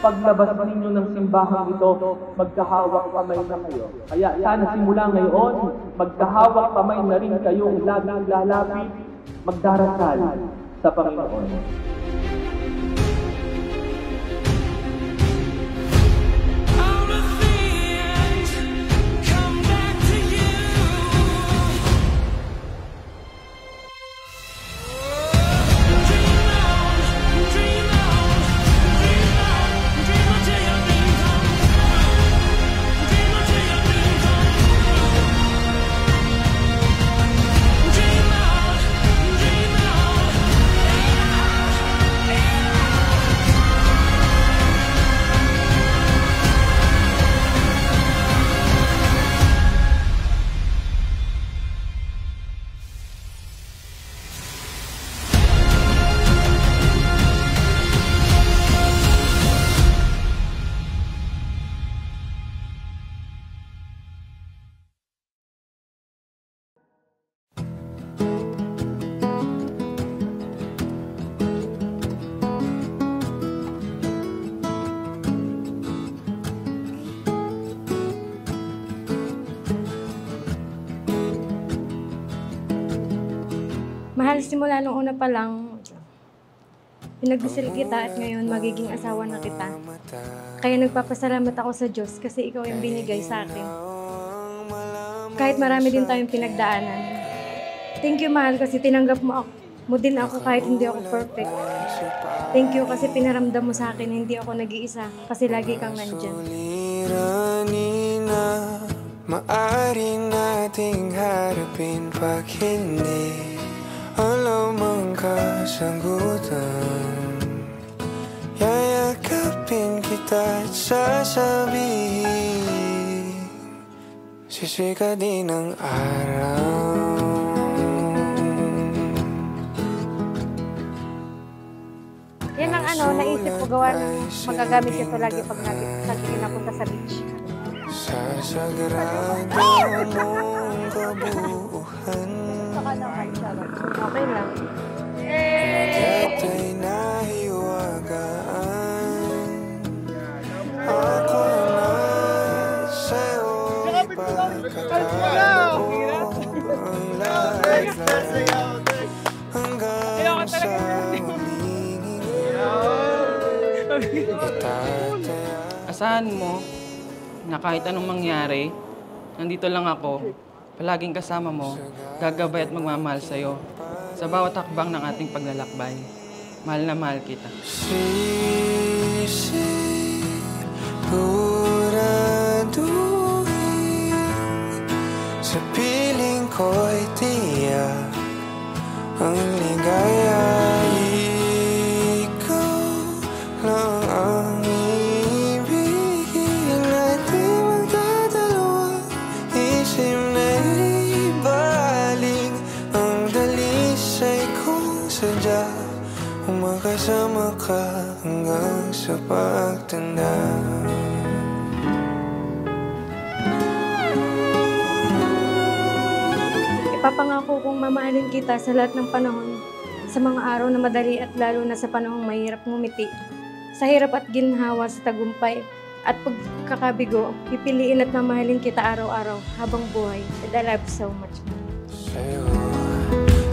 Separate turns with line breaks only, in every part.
Paglabas ninyo ng simbahang ito, magkahawak kamay na kayo. Kaya sana simula ngayon, magkahawak kamay na rin kayong laging lalapit, magdarasal sa Panginoon.
Mahal, simula nung una pa lang, pinagdasal kita at ngayon magiging asawa na kita. Kaya nagpapasalamat ako sa Diyos kasi ikaw yung binigay sa akin. Kahit marami din tayong pinagdaanan. Thank you, mahal, kasi tinanggap mo din ako kahit hindi ako perfect. Thank you kasi pinaramdam mo sa akin na hindi ako nag-iisa kasi lagi kang nandyan.
Maaari nating harapin pag hindi alam ang kasagutan. Yayakapin kita at sasabihin, sisika din ang araw.
Yan ang naisip ko gawa ng magagamit ito lagi pag napunta sa beach.
Sa sagradong mong kabuuhan,
okay lang.
Matay na hiwagaan. Ako na sa'yo ipagkakaloob ang lahat hanggang sa huling
Asahan mo na kahit anong mangyari, nandito lang ako, palaging kasama mo, gagabay at magmamahal sa'yo sa bawat hakbang ng ating paglalakbay. Mahal na mahal kita.
Sisiguraduhin sa piling ko'y tiyak ang ligaya. Ikaw lang ang ibigin at di magdadalawang isip na ibaling ang dalisay kong sadya. Makasama ka hanggang sa pagtanda.
Ipapangako kong mamahalin kita sa lahat ng panahon, sa mga araw na madali at lalo na sa panahong mahirap ngumiti, sa hirap at ginhawa, sa tagumpay at pagkakabigo, pipiliin at mamahalin kita araw-araw habang buhay. And I love you so much.
Sa'yo,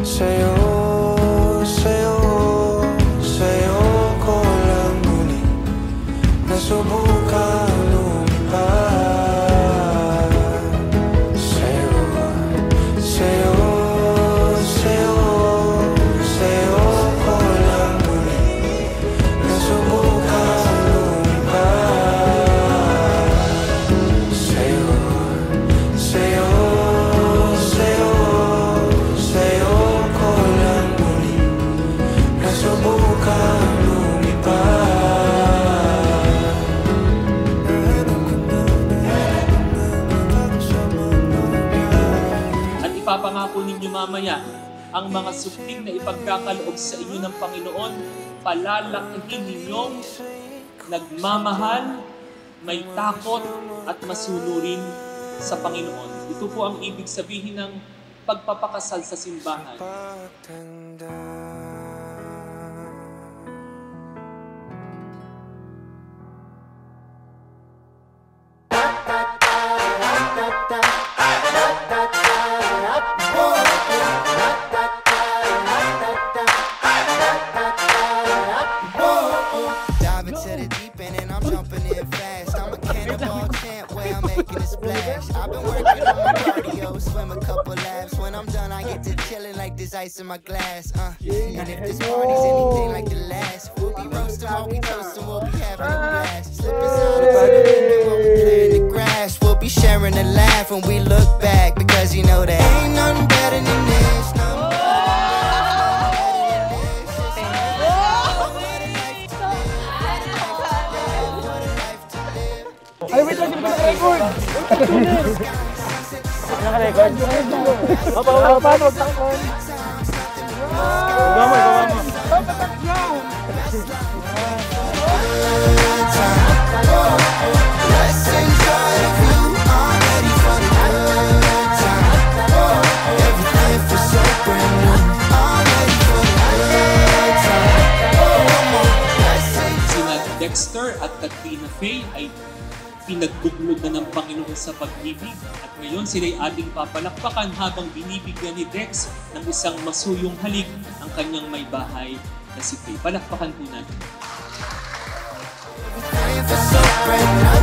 sa'yo, sa'yo, sa'yo ko lang muli nasubukan lumipad. Sa'yo, sa'yo, sa'yo, sa'yo ko lang muli nasubukan lumipad. Sa'yo, sa'yo, sa'yo, sa'yo ko lang muli nasubukan lumipad.
At ipapangako ninyo mamaya ang mga supling na ipagkakaloob sa inyo ng Panginoon, palalakihin ninyong nagmamahal, may takot at masunurin sa Panginoon. Ito po ang ibig sabihin ng pagpapakasal sa simbahan.
Dive into the deep end and I'm jumping in fast. I'm a cannonball champ where I'm making a splash. I've been working on my cardio, swim a couple laps. When I'm done, I get to chillin' like there's ice in my glass. And if this party's anything like the last, we'll be roasting while we toasting, we'll be having a blast. Slip inside the city while we play in the grass. We'll be sharing a laugh when we look back, because you know there ain't nothing better than this. Nothing
Ay, wait lang, hindi ko naka-record! Naka-record? Paano? Takon! Baba mo!
Let's enjoy the view. I'm ready for the good time. Everything feels so brand new. I'm ready for the good time. Let's enjoy.
Sina Dexter at Katrina Faye ay pinagbuklod na ng Panginoon sa pag-ibig at ngayon sila'y ating papalakpakan habang binibigyan ni Dex ng isang masuyong halik ang kanyang may bahay na si Faye. Palakpakan po natin.
Everything feels so brand new.